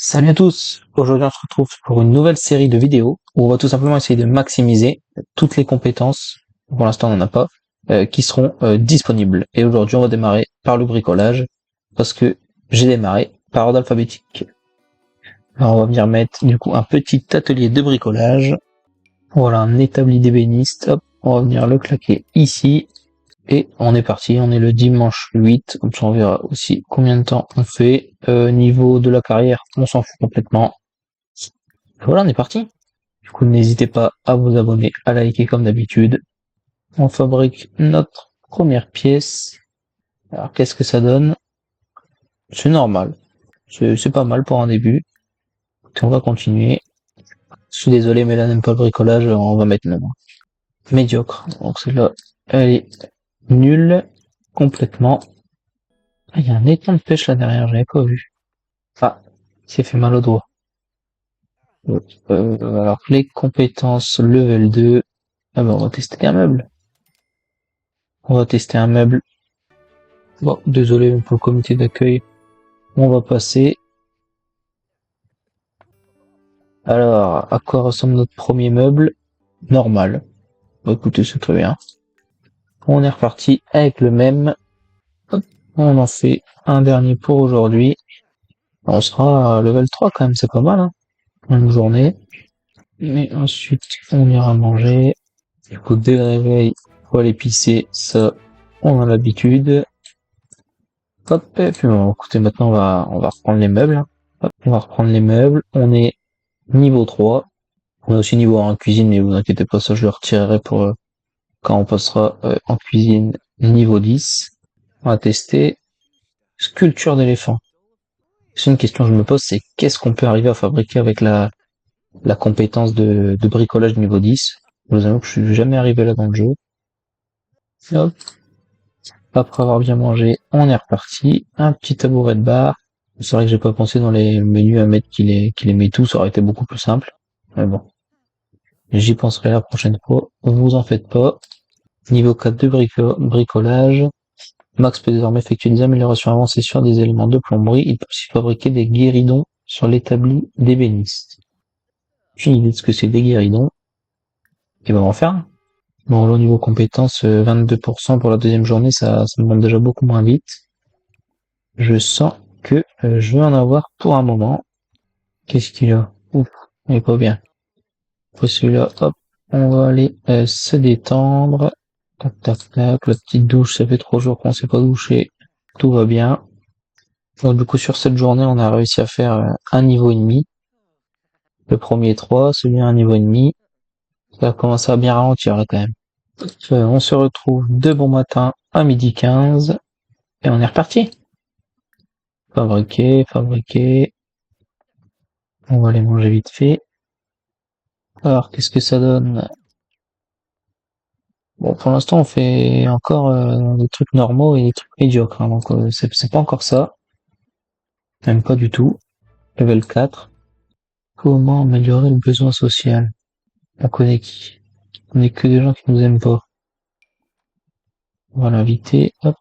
Salut à tous! Aujourd'hui on se retrouve pour une nouvelle série de vidéos où on va tout simplement essayer de maximiser toutes les compétences, pour l'instant on n'en a pas, qui seront disponibles. Et aujourd'hui on va démarrer par le bricolage, parce que j'ai démarré par ordre alphabétique. Alors on va venir mettre du coup un petit atelier de bricolage. Voilà, un établi d'ébéniste, hop, on va venir le claquer ici. Et on est parti, on est le dimanche 8, comme ça on verra aussi combien de temps on fait. Niveau de la carrière, on s'en fout complètement. Voilà, on est parti. Du coup, n'hésitez pas à vous abonner, à liker comme d'habitude. On fabrique notre première pièce. Alors, qu'est-ce que ça donne? C'est normal. C'est pas mal pour un début. Et on va continuer. Je suis désolé, mais là, n'aime pas le bricolage, on va mettre non. Médiocre. Donc, celle-là, elle est nulle. Complètement. Ah, il y a un étang de pêche là derrière, j'avais pas vu. Ah, il s'est fait mal au doigt. Alors, les compétences level 2. Ah ben, on va tester un meuble. On va tester un meuble. Bon, désolé pour le comité d'accueil. On va passer. Alors, à quoi ressemble notre premier meuble? Normal. Bah, écoutez, c'est très bien. On est reparti avec le même. Hop, on en fait un dernier pour aujourd'hui. On sera à level 3 quand même, c'est pas mal, hein. Une journée. Mais ensuite, on ira manger. Du coup, dès le réveil, faut aller pisser. Ça, on a l'habitude. Hop, et puis bon, écoutez, maintenant on va reprendre les meubles, hein. Hop, on va reprendre les meubles. On est niveau 3. On a aussi niveau 1 en cuisine, mais vous inquiétez pas, ça je le retirerai pour quand on passera en cuisine niveau 10. On va tester sculpture d'éléphant. C'est une question que je me pose, c'est qu'est-ce qu'on peut arriver à fabriquer avec la compétence de bricolage niveau 10. Je vous avoue que je suis jamais arrivé là dans le jeu. Hop. Après avoir bien mangé, on est reparti. Un petit tabouret de bar. C'est vrai que j'ai pas pensé dans les menus à mettre qu'il les met tous, ça aurait été beaucoup plus simple. Mais bon. J'y penserai la prochaine fois. Vous en faites pas. Niveau 4 de bricolage. Max peut désormais effectuer des améliorations avancées sur des éléments de plomberie. Il peut aussi fabriquer des guéridons sur l'établi d'ébéniste. J'ai une idée de ce que c'est des guéridons. Et ben on va en faire un. Bon, là, au niveau compétences, 22% pour la deuxième journée, ça me monte déjà beaucoup moins vite. Je sens que je vais en avoir pour un moment. Qu'est-ce qu'il a? Ouf, il est pas bien. Après celui-là, hop, on va aller se détendre. Tac, tac, tac. La petite douche, ça fait 3 jours qu'on s'est pas douché. Tout va bien. Donc du coup sur cette journée on a réussi à faire un niveau et demi. Le premier 3, celui un niveau et demi. Ça a commencé à bien ralentir là quand même. On se retrouve de bon matin à midi 15 et on est reparti. Fabriquer, fabriquer. On va aller manger vite fait. Alors qu'est-ce que ça donne? Bon pour l'instant on fait encore des trucs normaux et des trucs médiocres, hein, donc c'est pas encore ça. Même pas du tout. Level 4. Comment améliorer le besoin social? On connaît qui? On connaît que des gens qui nous aiment pas. On va l'inviter, hop.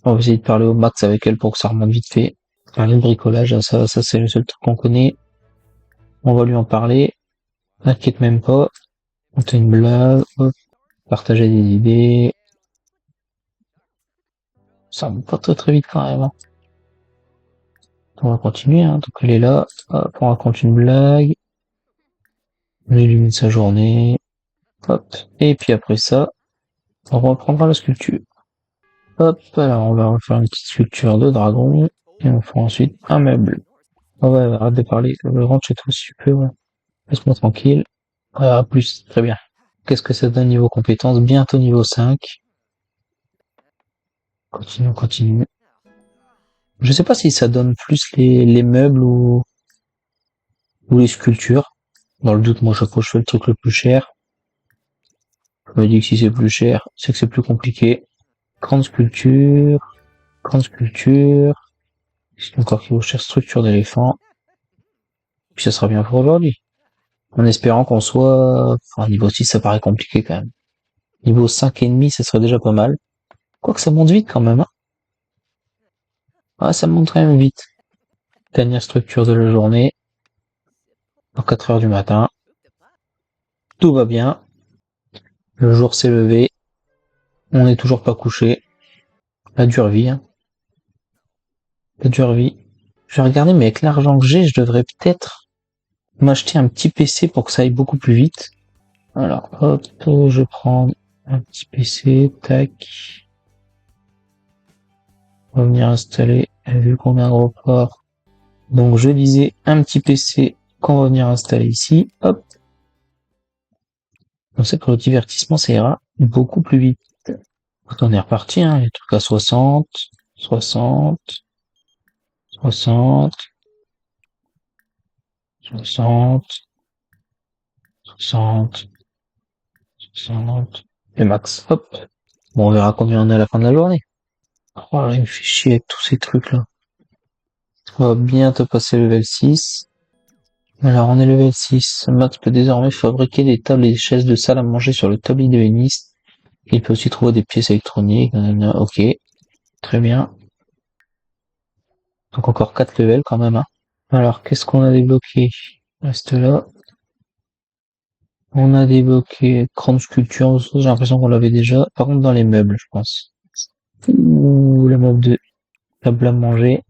On va essayer de parler au max avec elle pour que ça remonte vite fait. Parler de bricolage, ça c'est le seul truc qu'on connaît. On va lui en parler. T'inquiète même pas. On fait une blague, hop. Partager des idées. Ça va pas très très vite quand même, hein. On va continuer, hein. Donc elle est là. Hop, on raconte une blague. On illumine sa journée. Hop. Et puis après ça, on reprendra la sculpture. Hop, alors on va refaire une petite sculpture de dragon. Et on fera ensuite un meuble. Oh ouais, arrête de parler. Je rentre chez toi si tu peux, ouais. Laisse-moi tranquille. À plus, très bien. Qu'est-ce que ça donne niveau compétences? Bientôt niveau 5. Continue, continue. Je sais pas si ça donne plus les meubles ou les sculptures. Dans le doute, moi, chaque fois, je fais le truc le plus cher. Je me dis que si c'est plus cher, c'est que c'est plus compliqué. Grande sculpture. Grande sculpture. C'est encore qui recherche structure d'éléphant. Puis ça sera bien pour aujourd'hui. En espérant qu'on soit... Enfin, niveau 6, ça paraît compliqué quand même. Niveau 5 et demi, ça serait déjà pas mal. Quoique ça monte vite quand même, hein. Ah, ça monte quand même vite. Dernière structure de la journée. À 4 heures du matin. Tout va bien. Le jour s'est levé. On n'est toujours pas couché. La dure vie. Hein. La dure vie. Je vais regarder, mais avec l'argent que j'ai, je devrais peut-être m'acheter un petit PC pour que ça aille beaucoup plus vite. Alors, hop, je prends un petit PC, tac. On va venir installer, vu qu'on a un gros port. Donc, je disais un petit PC qu'on va venir installer ici, hop. On sait que le divertissement, ça ira beaucoup plus vite. On est reparti, hein, les trucs à 60, 60, 60, 60, 60, 60, et max, hop. Bon, on verra combien on est à la fin de la journée. Oh là, il me fait chier avec tous ces trucs-là. On va bientôt passer level 6. Alors, on est level 6. Max peut désormais fabriquer des tables et des chaises de salle à manger sur le tablier de Ennis. Il peut aussi trouver des pièces électroniques. Ok. Très bien. Donc encore 4 levels quand même. Hein. Alors, qu'est-ce qu'on a débloqué? Reste là. On a débloqué grande sculpture. J'ai l'impression qu'on l'avait déjà. Par contre, dans les meubles, je pense. Ouh, le meuble de table à manger.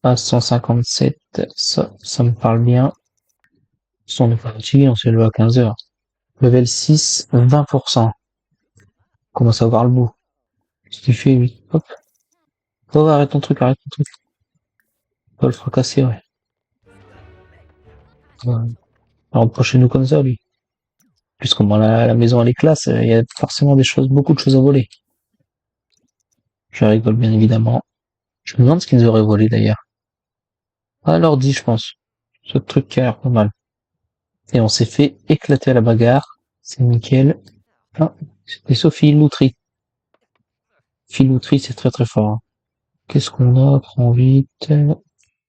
À 157. Ça me parle bien. On n'est pas fatigué, on s'est levé à 15 heures. Level 6, 20%. Commence à voir le bout. Ce qui fait 8. Hop. Oh, arrête ton truc, arrête ton truc. On va le fracasser, ouais. Alors, approchez-nous comme ça, lui. Puisque dans la maison elle est classe, il y a forcément beaucoup de choses à voler. Je rigole bien évidemment. Je me demande ce qu'ils auraient volé d'ailleurs. Ah, l'ordi, je pense. Ce truc qui a l'air pas mal. Et on s'est fait éclater à la bagarre. C'est nickel. Ah, c'était Sophie Loutry. Filoutry, c'est très très fort. Hein. Qu'est-ce qu'on a? Prends vite.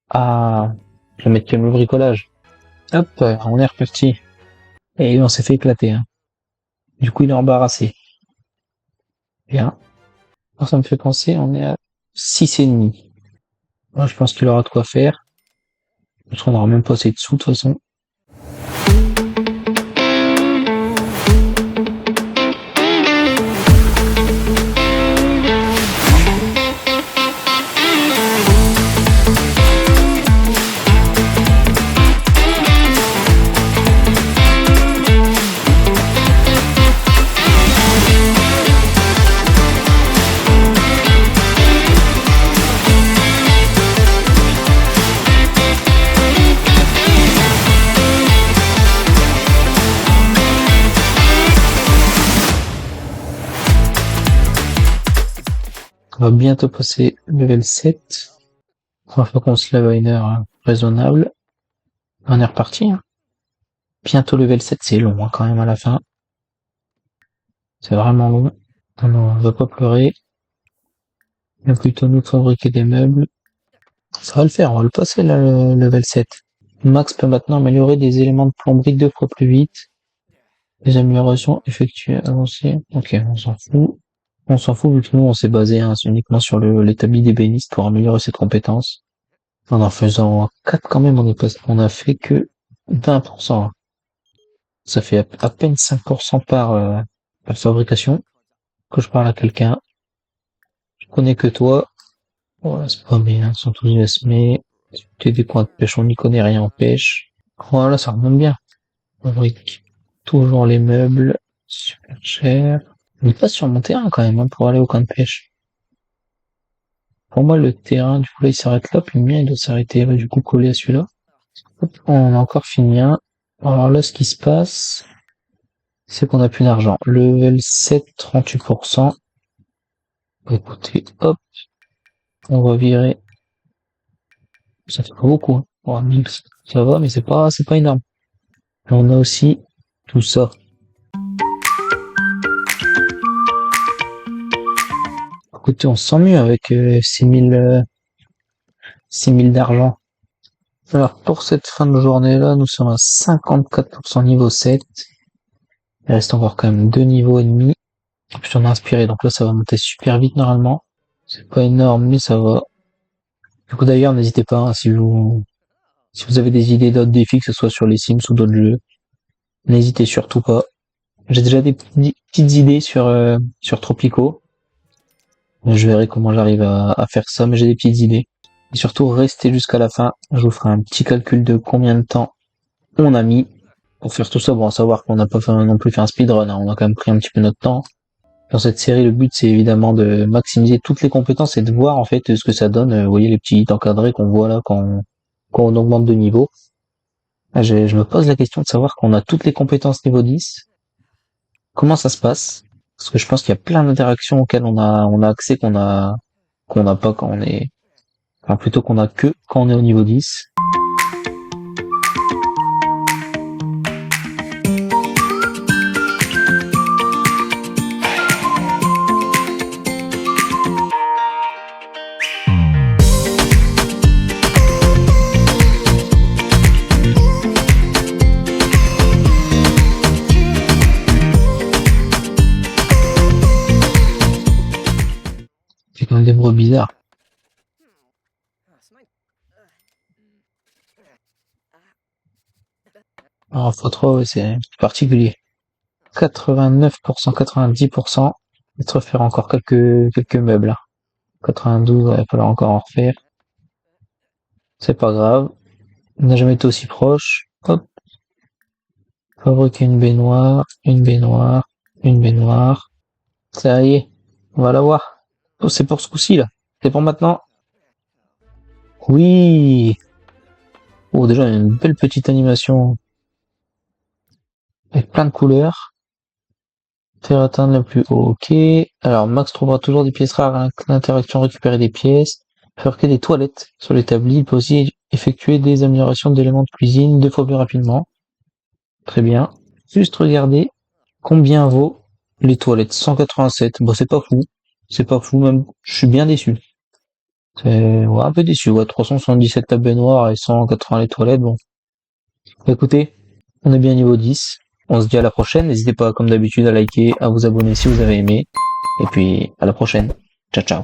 Ah, je vais mettre comme le bricolage. Hop, on est reparti. Et on s'est fait éclater. Hein. Du coup, il est embarrassé. Bien. Alors, ça me fait penser, on est à 6,5. Moi, je pense qu'il aura de quoi faire. Parce qu'on n'aura même pas assez de sous, de toute façon. On va bientôt passer level 7. Première fois qu'on se lève à une heure raisonnable. On est reparti. Hein. Bientôt level 7, c'est long hein, quand même à la fin. C'est vraiment long. Non, on va pas pleurer. On va plutôt nous fabriquer des meubles. Ça va le faire, on va le passer là, le level 7. Max peut maintenant améliorer des éléments de plomberie 2 fois plus vite. Les améliorations effectuées, avancées. Ok, on s'en fout. On s'en fout vu que nous on s'est basé hein, uniquement sur l'établi d'ébéniste pour améliorer cette compétence. En faisant 4 quand même, on a fait que 20%. Ça fait à peine 5% par fabrication. Que je parle à quelqu'un. Je connais que toi. Voilà, c'est pas bien, ils sont tous esmés. T'es des points de pêche, on n'y connaît rien en pêche. Voilà, ça remonte bien. Fabrique toujours les meubles. Super cher. Il passe sur mon terrain quand même, hein, pour aller au camp de pêche. Pour moi, le terrain, du coup, là, il s'arrête là, puis le mien, il doit s'arrêter, du coup, collé à celui-là. Hop, on a encore fini un. Alors là, ce qui se passe, c'est qu'on a plus d'argent. Level 7, 38%. Écoutez, hop, on va virer. Ça fait pas beaucoup, hein. Bon, 1000, ça va, mais c'est pas énorme. Et on a aussi tout ça. Écoutez, on se sent mieux avec 6000 d'argent. Alors, pour cette fin de journée-là, nous sommes à 54% niveau 7. Il reste encore quand même 2 niveaux et demi. Et puis on a inspiré, donc là, ça va monter super vite normalement. C'est pas énorme, mais ça va. Du coup, d'ailleurs, n'hésitez pas, hein, si vous avez des idées d'autres défis, que ce soit sur les Sims ou d'autres jeux, n'hésitez surtout pas. J'ai déjà des petites idées sur Tropico. Je verrai comment j'arrive à faire ça, mais j'ai des petites idées. Et surtout, restez jusqu'à la fin. Je vous ferai un petit calcul de combien de temps on a mis pour faire tout ça. Bon, à savoir qu'on n'a pas non plus fait un speedrun, hein. On a quand même pris un petit peu notre temps. Dans cette série, le but, c'est évidemment de maximiser toutes les compétences et de voir, en fait, ce que ça donne. Vous voyez les petits encadrés qu'on voit là quand on augmente de niveau. Là, je me pose la question de savoir qu'on a toutes les compétences niveau 10. Comment ça se passe? Parce que je pense qu'il y a plein d'interactions auxquelles on a accès qu'on n'a pas quand on est, enfin, plutôt qu'on a que quand on est au niveau 10. C'est quand même des bruits bizarres. Alors, x3, ouais, c'est particulier. 89%, 90%. Il te refaire encore quelques meubles, là. 92, ouais, il va falloir encore en refaire. C'est pas grave. On n'a jamais été aussi proche. Hop. Fabriquer une baignoire, une baignoire, une baignoire. Ça y est. On va l'avoir. Oh, c'est pour ce coup-ci, là. C'est pour maintenant. Oui. Oh, déjà, une belle petite animation avec plein de couleurs. Faire atteindre le plus haut. Ok. Alors, Max trouvera toujours des pièces rares. Hein. L'interaction récupérer des pièces. Fabriquer des toilettes sur l'établi. Il peut aussi effectuer des améliorations d'éléments de cuisine 2 fois plus rapidement. Très bien. Juste regarder combien vaut les toilettes. 187. Bon, c'est pas fou. C'est pas fou, même. Je suis bien déçu. C'est ouais, un peu déçu. Ouais, 377 la baignoire et 180 les toilettes. Bon. Écoutez, on est bien niveau 10. On se dit à la prochaine. N'hésitez pas, comme d'habitude, à liker, à vous abonner si vous avez aimé. Et puis, à la prochaine. Ciao, ciao.